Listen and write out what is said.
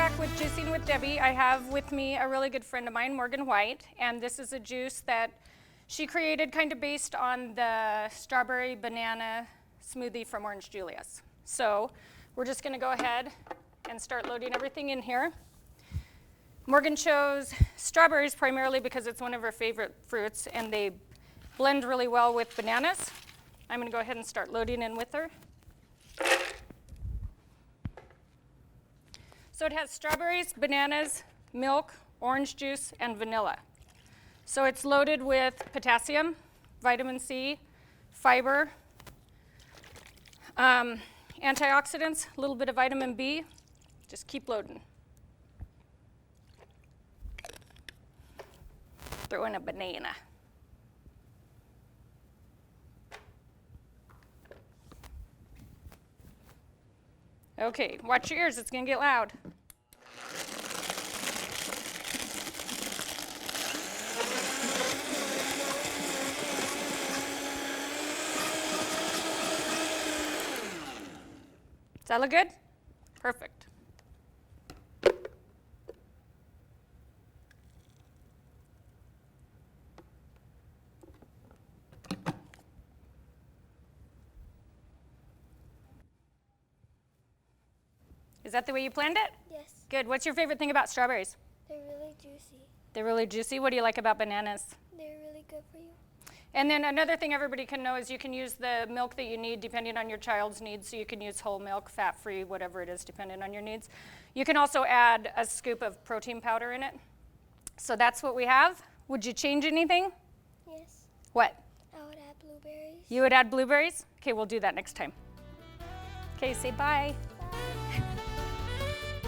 back with Juicing with Debbie. I have with me a really good friend of mine, Morgan White, and this is a juice that she created kind of based on the strawberry banana smoothie from Orange Julius. So we're just going to go ahead and start loading everything in here. Morgan chose strawberries primarily because it's one of her favorite fruits, and they blend really well with bananas. I'm going to go ahead and start loading in with her. So it has strawberries, bananas, milk, orange juice, and vanilla. So it's loaded with potassium, vitamin C, fiber, antioxidants, a little bit of vitamin B. Just keep loading. Throw in a banana. Okay, watch your ears, it's gonna get loud. Does that look good? Perfect. Is that the way you planned it? Yes. Good. What's your favorite thing about strawberries? They're really juicy. They're really juicy. What do you like about bananas? They're really good for you. And then another thing everybody can know is you can use the milk that you need depending on your child's needs. So you can use whole milk, fat-free, whatever it is, depending on your needs. You can also add a scoop of protein powder in it. So that's what we have. Would you change anything? Yes. What? I would add blueberries. You would add blueberries? Okay, we'll do that next time. Okay, say bye. Bye.